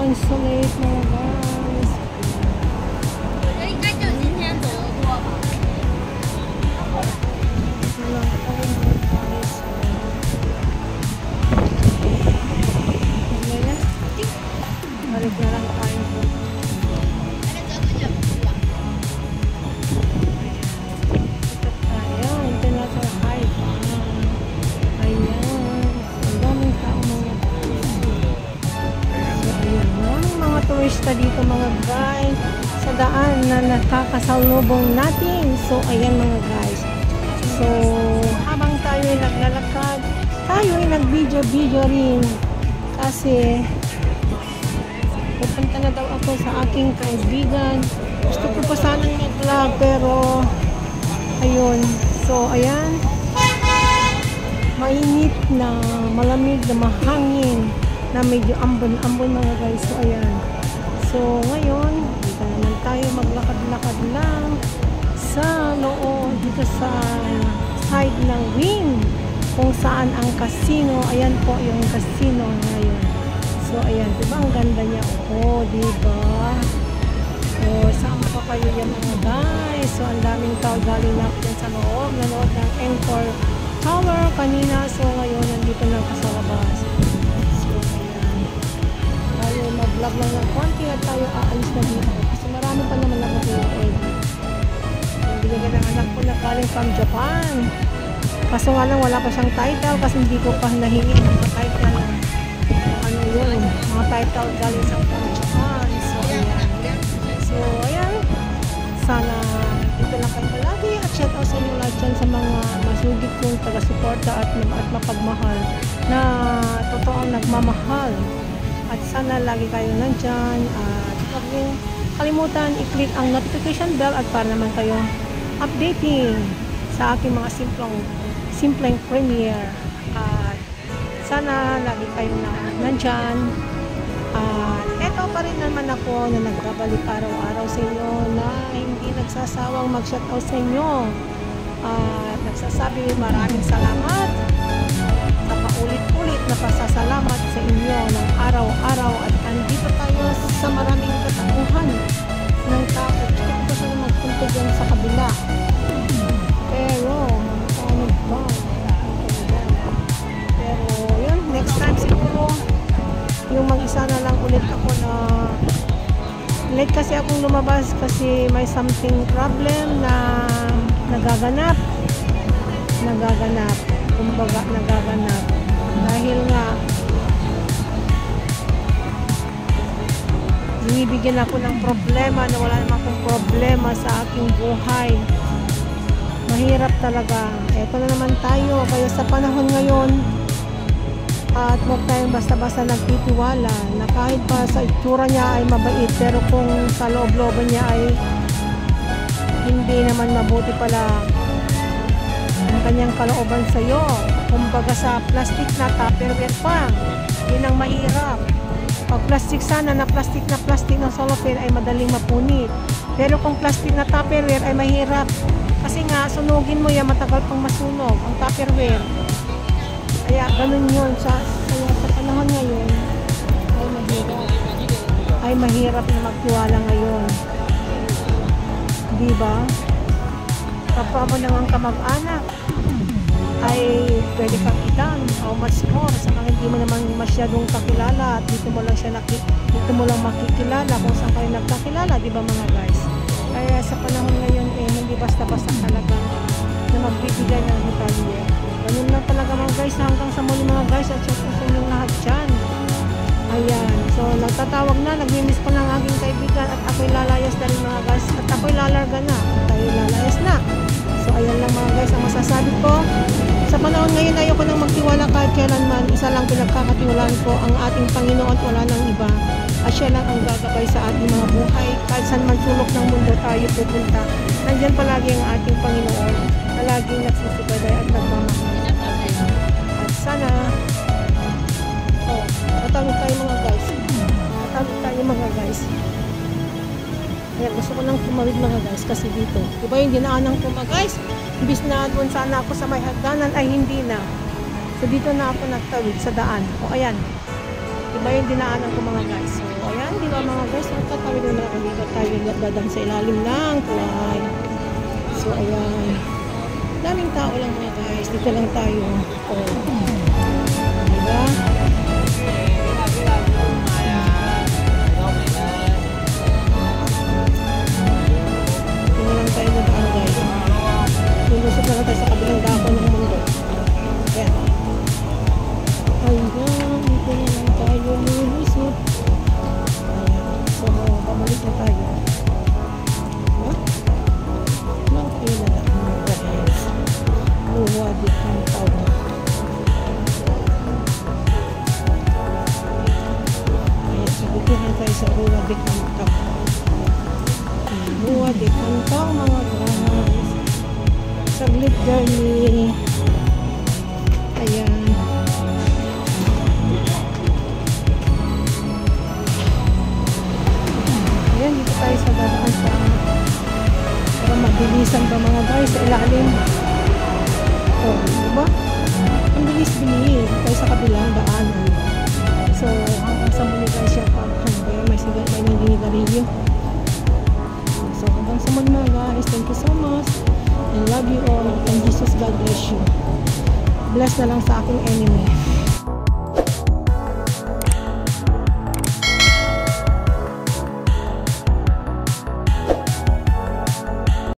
consulate mga guys. Balik na lang tayo. Turista dito mga guys sa daan na nakakasalubong natin. So ayan mga guys, so habang tayo ay naglalakad, tayo ay nag-video rin kasi pupunta na daw ako sa aking kaibigan. Gusto ko pa sanang mag-vlog pero ayun, so ayan, mainit na malamig na mahangin na medyo ambon mga guys. So ayan, so ngayon dito naman tayo maglakad-lakad lang sa loob dito sa side ng Wynn kung saan ang casino. Ayan po yung casino ngayon. So ayan, diba ang ganda niya? Oh, diba? So saan pa kayo yan mga guys? So ang daming tao galing na dyan sa loob, nanood ng Encore Tower kanina. So ngayon nandito na ako sa labas. Mag-vlog lang ng konti at tayo aalis na dito kasi marami pa naman ako pinag-edit. Binigyan ng anak ko na galing from Japan, kaso nga lang wala pa siyang title kasi hindi ko pa nahingi ng title. Ano yun, mga title galing sa Japan. So ayan, sana dito lang kayo palagi at shout out sa inyo lahat dyan sa mga masugid kong taga-suporta at mapagmahal na totoong nagmamahal. At sana lagi kayo nandyan at huwag niyong kalimutan i-click ang notification bell at para naman kayong updating sa aking mga simpleng premiere. At sana lagi kayong nandyan. At eto pa rin naman ako na nagbabalik araw-araw sa inyo na hindi nagsasawang mag-shoutout sa inyo. At nagsasabi maraming salamat sa paulit-ulit na pasasalamat sa inyo ng araw-araw. At andito tayo sa maraming katauhan ng tao. Gusto ko siya na magpunta dyan sa kabila. Pero ano ba? Pero yun, next time siguro yung mag-isa na lang ulit ako na late kasi akong lumabas kasi may something problem na nagaganap, kumbaga nagaganap dahil nga binibigyan ako ng problema na wala naman akong problema sa aking buhay. Mahirap talaga. Eto na naman tayo kaya sa panahon ngayon. At huwag tayong basta-basta nagtitiwala na kahit pa sa itsura niya ay mabait pero kung sa loob-looban niya ay hindi naman mabuti pala ang kanyang kalooban sa iyo. Kumbaga sa plastic na tupperware pa, yun ang mahirap. Pag plastic sana na plastic ng cellophane ay madaling mapunit. Pero kung plastic na tupperware ay mahirap. Kasi nga sunugin mo yan, matagal pang masunog ang tupperware. Kaya ganun yun kaya sa panahon ngayon ay mahirap na magtiwala ngayon, diba? Kapag mo nang kamag-anak ay pwede kang itan how much more sa mga hindi mo naman masyadong kakilala at dito mo lang makikilala kung saan kayo nagkakilala, diba mga guys? Kaya sa panahon ngayon hindi basta-basta talaga na magbibigay ng detalye. Ganun lang talaga mga guys, hanggang sa muli mga guys, at syempre sa inyong lahat dyan. Ayan, so nagtatawag na, nag-miss ko ng aking kaibigan at ako'y lalayas na rin mga guys, at ako'y lalarga na, at tayo lalayas na. So ayan lang mga guys ang masasabi ko. Sa panahon ngayon ayoko nang magtiwala kahit kailanman, isa lang pinagkakatiwalaan ko ang ating Panginoon at wala nang iba. At siya lang ang gagabay sa ating mga buhay, kahit saan man sulok ng mundo tayo pupunta. Nandyan palagi ang ating Panginoon na laging nagsusubay at nagmamahal. At sana matawid tayo mga guys. Kaya gusto ko nang tumawid mga guys kasi dito diba yung dinaanan ko mga guys, imbis na doon sana ako sa may hagdanan ay hindi na. So dito na ako nagtawid sa daan. O ayan, diba yung dinaanan ko mga guys. So ayan, diba mga guys, magtatawid na ako dito tayo dadang sa ilalim ng tulay. So ayan, daming tao lang mga guys, dito lang tayo. O diba? Tayo na daan guys. Lulusot na lang tayo sa kabilang dako ng mundo. Ayan. Ayan, dito na lang tayo lulusot. Ayan. So, pabalik na tayo. Lang tayo na lang mga guys. Luwa di kang tao. Ayan, so dito na tayo sa luwa di kang tao. Luwa di kantang mga guys. Saglit journey. Ayan. Ayan, dito tayo sa dadaan sa para mabilisan ba mga guys sa ilalim. Oh, diba? Ang bilis-bilis tayo sa kabilang daanan. So, hanggang sa muli guys yung pag-hanggang may sigat tayo ng dinigarilyo. So hanggang sa muli mga guys, thank you so much and love you all and Jesus God bless you. Bless na lang sa aking enemy.